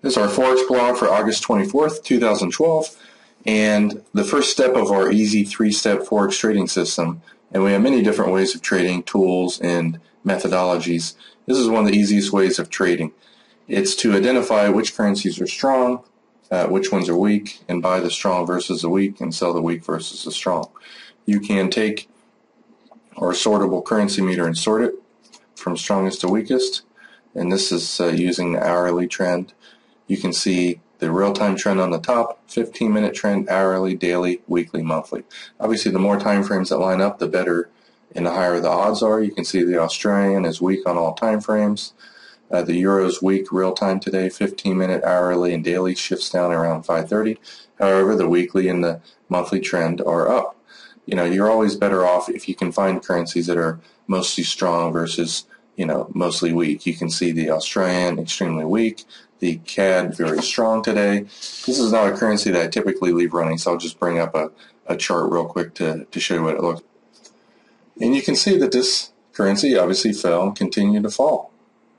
This is our Forex blog for August 24th, 2012, and the first step of our easy three-step Forex trading system. And we have many different ways of trading, tools and methodologies. This is one of the easiest ways of trading. It's to identify which currencies are strong, which ones are weak, and buy the strong versus the weak and sell the weak versus the strong. You can take our sortable currency meter and sort it from strongest to weakest, and this is using the hourly trend. You can see the real-time trend on the top, 15-minute trend, hourly, daily, weekly, monthly. Obviously, the more time frames that line up, the better and the higher the odds are. You can see the Australian is weak on all time frames. The Euro is weak real-time today, 15-minute, hourly, and daily shifts down around 5:30. However, the weekly and the monthly trend are up. You know, you're always better off if you can find currencies that are mostly strong versus, mostly weak. You can see the Australian extremely weak, the CAD very strong today. This is not a currency that I typically leave running, so I'll just bring up a chart real quick to show you what it looks like. And you can see that this currency obviously fell and continued to fall.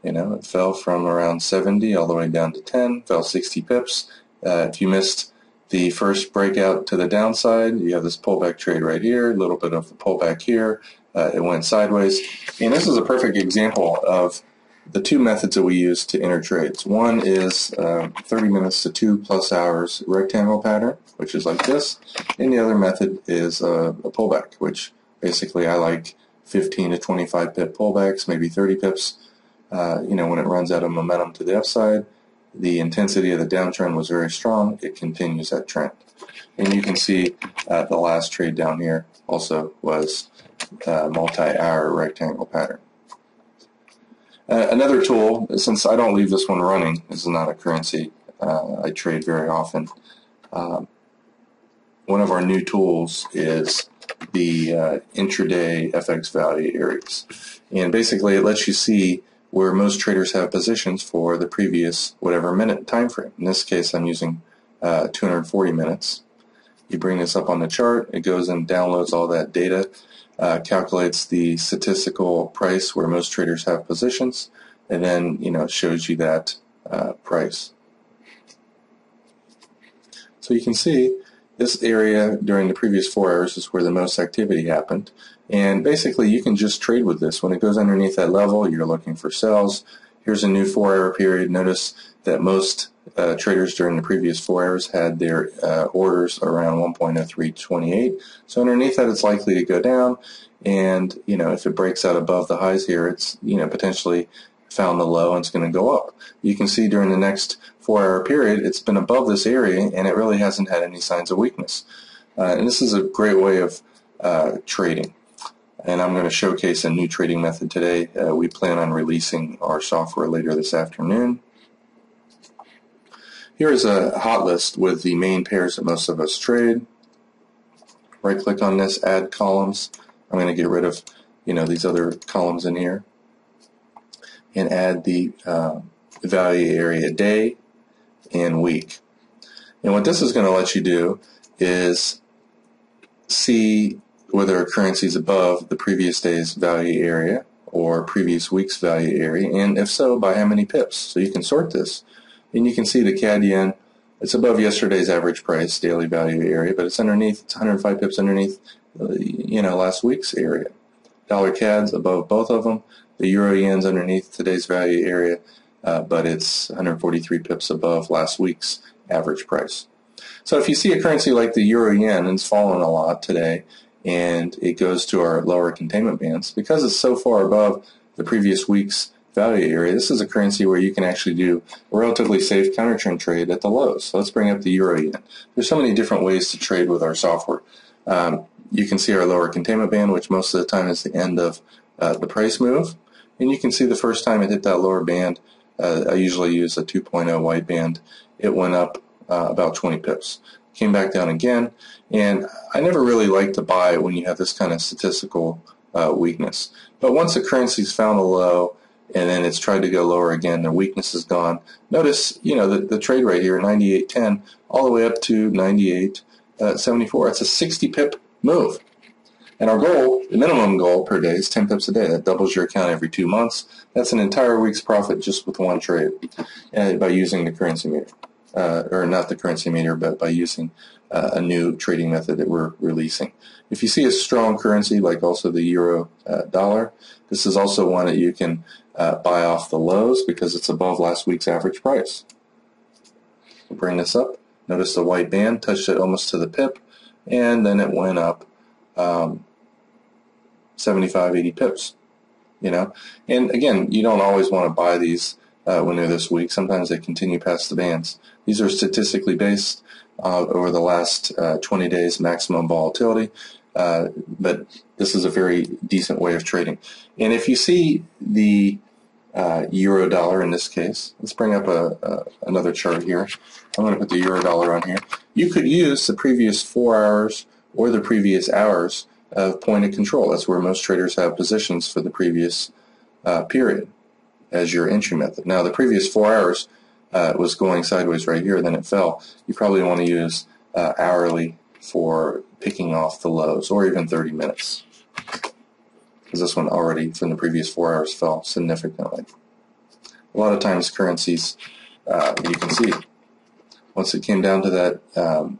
It fell from around 70 all the way down to 10, fell 60 pips. If you missed the first breakout to the downside, you have this pullback trade right here, a little bit of the pullback here. It went sideways. And this is a perfect example of the two methods that we use to enter trades. One is 30 minutes to 2+ hours rectangle pattern, which is like this. And the other method is a pullback, which basically I like 15 to 25 pip pullbacks, maybe 30 pips. When it runs out of momentum to the upside, the intensity of the downtrend was very strong. It continues that trend. And you can see the last trade down here also was multi-hour rectangle pattern. Another tool, since I don't leave this one running, this is not a currency I trade very often. One of our new tools is the Intraday Fx Value areas. And basically it lets you see where most traders have positions for the previous whatever minute time frame. In this case I'm using 240 minutes. You bring this up on the chart, it goes and downloads all that data, calculates the statistical price where most traders have positions, and then it shows you that price. So you can see this area during the previous 4 hours is where the most activity happened, and basically you can just trade with this. When it goes underneath that level, you're looking for sells. Here's a new 4-hour period. Notice that most traders during the previous 4 hours had their orders around 1.0328. So underneath that, it's likely to go down, and if it breaks out above the highs here, it's potentially found the low and it's going to go up. You can see during the next 4-hour period, it's been above this area and it really hasn't had any signs of weakness. And this is a great way of trading. And I'm going to showcase a new trading method today. We plan on releasing our software later this afternoon. Here is a hot list with the main pairs that most of us trade. Right click on this, add columns. I'm going to get rid of these other columns in here and add the value area day and week. And what this is going to let you do is see whether a currency is above the previous day's value area or previous week's value area, and if so, by how many pips. So you can sort this, and you can see the CAD yen, it's above yesterday's average price, daily value area, but it's underneath, it's 105 pips underneath, last week's area. Dollar CAD's above both of them. The Euro yen's underneath today's value area, but it's 143 pips above last week's average price. So if you see a currency like the Euro yen, and it's fallen a lot today, and it goes to our lower containment bands, because it's so far above the previous week's value area, this is a currency where you can actually do a relatively safe counter-trend trade at the lows. So let's bring up the Euro yen. There's so many different ways to trade with our software. You can see our lower containment band, which most of the time is the end of the price move. And you can see the first time it hit that lower band, I usually use a 2.0 white band, it went up about 20 pips. Came back down again, and I never really like to buy when you have this kind of statistical weakness. But once the currency's found a low and then it's tried to go lower again, the weakness is gone. Notice, the trade right here, 98.10, all the way up to 98.74. It's a 60 pip move. And our goal, the minimum goal per day, is 10 pips a day. That doubles your account every 2 months. That's an entire week's profit just with one trade by using the currency meter. Or not the currency meter, but by using a new trading method that we're releasing. If you see a strong currency, like also the euro dollar, this is also one that you can buy off the lows because it's above last week's average price. We'll bring this up. Notice the white band touched it almost to the pip, and then it went up 75, 80 pips. And again, you don't always want to buy these when they're this weak. Sometimes they continue past the bands. These are statistically based over the last 20 days maximum volatility, but this is a very decent way of trading. And if you see the euro dollar in this case, let's bring up another chart here. I'm going to put the euro dollar on here. You could use the previous 4 hours or the previous hours of point of control. That's where most traders have positions for the previous period as your entry method. Now, the previous 4 hours was going sideways right here, then it fell. You probably want to use hourly for picking off the lows, or even 30 minutes, because this one already from the previous 4 hours fell significantly. A lot of times currencies, you can see, once it came down to that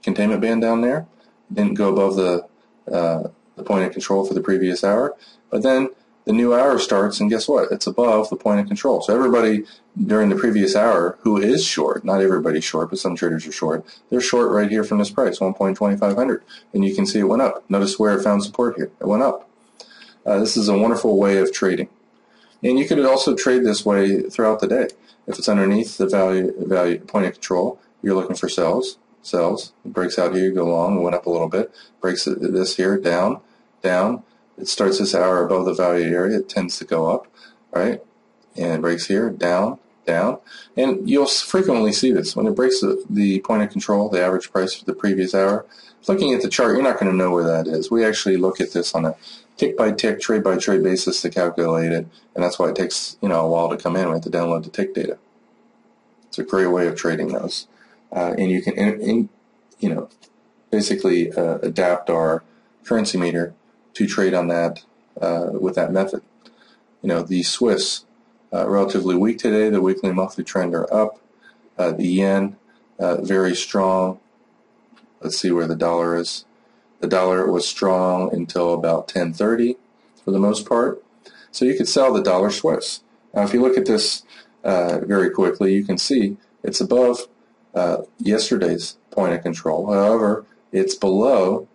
containment band down there, didn't go above the point of control for the previous hour, but then the new hour starts, and guess what? It's above the point of control. So everybody during the previous hour who is short, not everybody's short, but some traders are short, they're short right here from this price, 1.2500, and you can see it went up. Notice where it found support here. It went up. This is a wonderful way of trading. And you could also trade this way throughout the day. If it's underneath the value point of control, you're looking for sells. It breaks out here, you go long, it went up a little bit, breaks this here, down. It starts this hour above the value area, it tends to go up, right? And it breaks here, down. And you'll frequently see this. When it breaks the point of control, the average price for the previous hour, looking at the chart, you're not going to know where that is. We actually look at this on a tick-by-tick, trade-by-trade basis to calculate it, and that's why it takes a while to come in. We have to download the tick data. It's a great way of trading those. And you can, basically adapt our currency meter to trade on that with that method. The Swiss, relatively weak today. The weekly and monthly trend are up. The yen, very strong. Let's see where the dollar is. The dollar was strong until about 10:30 for the most part. So you could sell the dollar Swiss. Now, if you look at this very quickly, you can see it's above yesterday's point of control. However, it's below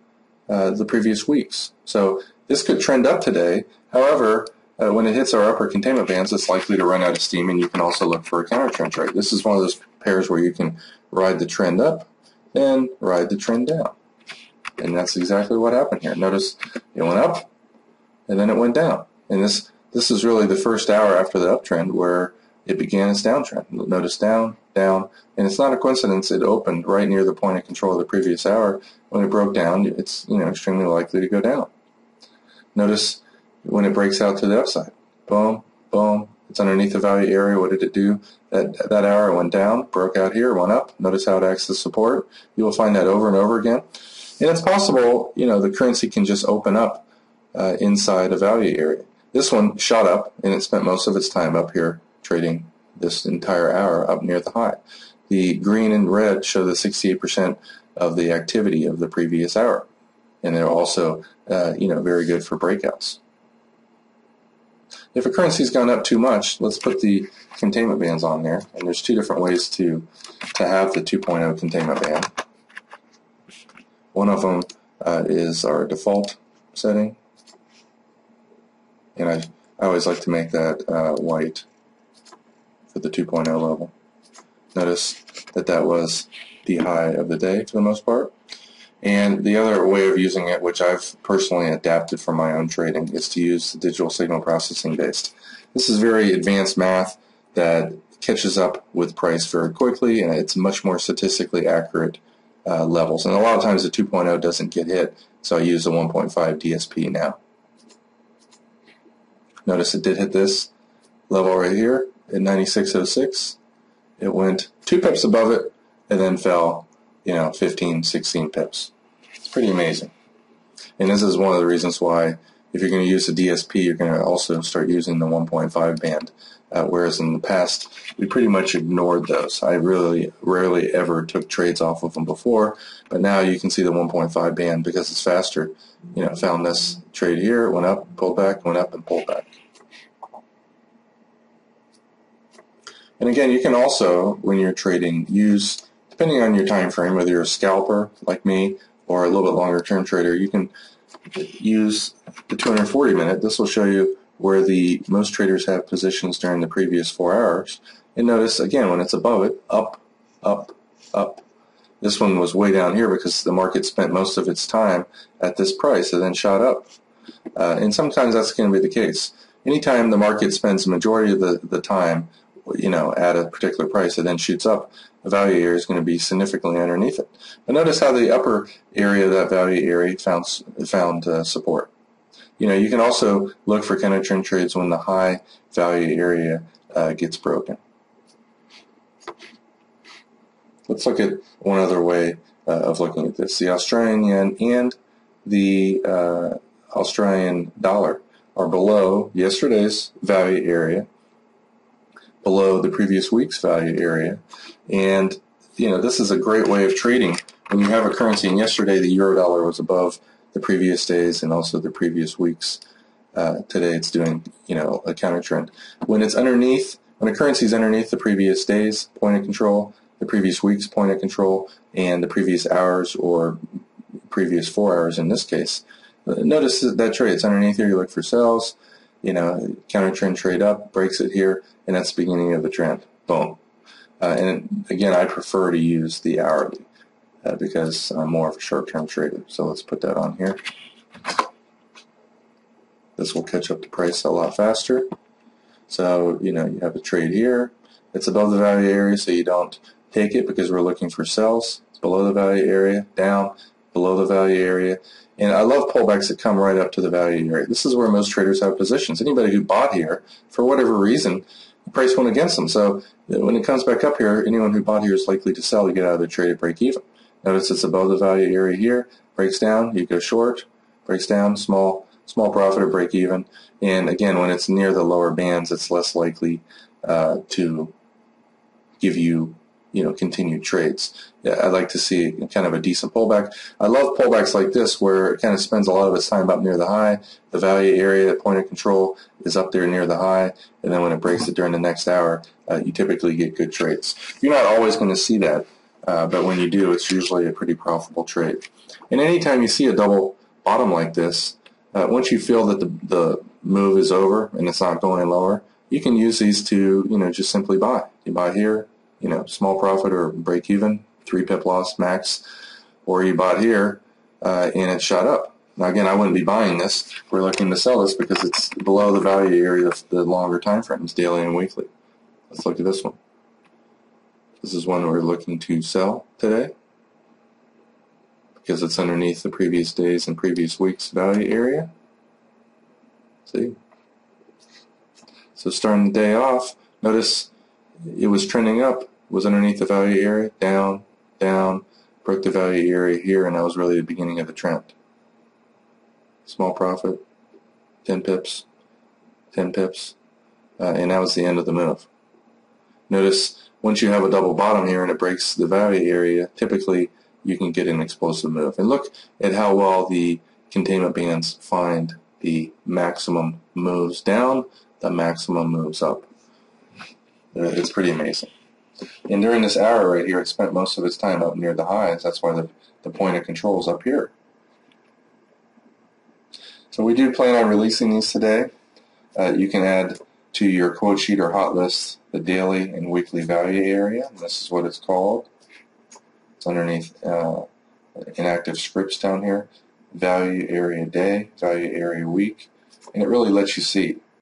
the previous weeks. So this could trend up today. However, when it hits our upper containment bands, it's likely to run out of steam, and you can also look for a counter trend trade. This is one of those pairs where you can ride the trend up and ride the trend down. And that's exactly what happened here. Notice it went up, and then it went down. And this is really the first hour after the uptrend where it began its downtrend. Notice down, and it's not a coincidence. It opened right near the point of control of the previous hour. When it broke down, it's extremely likely to go down. Notice when it breaks out to the upside, boom, boom. It's underneath the value area. What did it do? That hour it went down, broke out here, went up. Notice how it acts as support. You will find that over and over again. And it's possible, the currency can just open up inside a value area. This one shot up, and it spent most of its time up here trading this entire hour up near the high. The green and red show the 68% of the activity of the previous hour, and they're also, very good for breakouts. If a currency's gone up too much, let's put the containment bands on there, and there's two different ways to have the 2.0 containment band. One of them is our default setting, and I always like to make that white for the 2.0 level. Notice that was the high of the day for the most part. And the other way of using it, which I've personally adapted for my own trading, is to use the digital signal processing based. This is very advanced math that catches up with price very quickly, and it's much more statistically accurate levels. And a lot of times the 2.0 doesn't get hit, so I use the 1.5 DSP now. Notice it did hit this level right here at 96.06. It went 2 pips above it and then fell 15, 16 pips. It's pretty amazing. And this is one of the reasons why if you're going to use the DSP, you're going to also start using the 1.5 band, whereas in the past, we pretty much ignored those. I really rarely ever took trades off of them before, but now you can see the 1.5 band because it's faster. You know, found this trade here, went up, pulled back, went up, and pulled back. And again, you can also, when you're trading, use, depending on your time frame, whether you're a scalper like me or a little bit longer term trader, you can use the 240 minute. This will show you where most traders have positions during the previous 4 hours. And notice, again, when it's above it, up, up, up. This one was way down here because the market spent most of its time at this price and then shot up. And sometimes that's going to be the case. Anytime the market spends the majority of the time, you know, at a particular price and then shoots up, the value area is going to be significantly underneath it. But notice how the upper area of that value area found support. You know, you can also look for counter trend trades when the high value area gets broken. Let's look at one other way of looking at this. The Australian yen and the Australian dollar are below yesterday's value area, below the previous week's value area, and you know, this is a great way of trading when you have a currency. And yesterday the euro dollar was above the previous days and also the previous weeks. Today it's doing, you know, a counter trend. When it's underneath, when a currency is underneath the previous day's point of control, the previous week's point of control, and the previous hours or previous 4 hours in this case, notice that trade, it's underneath here. You look for sells, you know, counter trend trade up, breaks it here, and that's the beginning of the trend. Boom. And again, I prefer to use the hourly because I'm more of a short-term trader. So let's put that on here. This will catch up to price a lot faster. So, you know, you have a trade here. It's above the value area, so you don't take it because we're looking for sells. It's below the value area, down, below the value area. And I love pullbacks that come right up to the value area. This is where most traders have positions. Anybody who bought here, for whatever reason, the price went against them. So when it comes back up here, anyone who bought here is likely to sell to get out of the trade at break even. Notice it's above the value area here, breaks down, you go short, breaks down, small profit or break even. And again, when it's near the lower bands, it's less likely to give you, you know, continued trades. I like to see kind of a decent pullback. I love pullbacks like this where it kind of spends a lot of its time up near the high. The value area, the point of control is up there near the high, and then when it breaks it during the next hour, you typically get good trades. You're not always going to see that, but when you do, it's usually a pretty profitable trade. And anytime you see a double bottom like this, once you feel that the move is over and it's not going lower, you can use these to, you know, just simply buy. You buy here, you know, small profit or break even, 3 pip loss max, or you bought here and it shot up. Now again, I wouldn't be buying this. We're looking to sell this because it's below the value area of the longer time frames, daily and weekly. Let's look at this one. This is one we're looking to sell today because it's underneath the previous days and previous week's value area. See? So starting the day off, notice it was trending up, was underneath the value area, down, down, broke the value area here, and that was really the beginning of the trend. Small profit, 10 pips, 10 pips, and that was the end of the move. Notice once you have a double bottom here and it breaks the value area, typically you can get an explosive move. And look at how well the containment bands find the maximum moves down, the maximum moves up. It's pretty amazing. And during this hour right here, it spent most of its time up near the highs. That's why the point of control is up here. So we do plan on releasing these today. You can add to your quote sheet or hot list the daily and weekly value area. This is what it's called. It's underneath inactive scripts down here. Value area day, value area week. And it really lets you see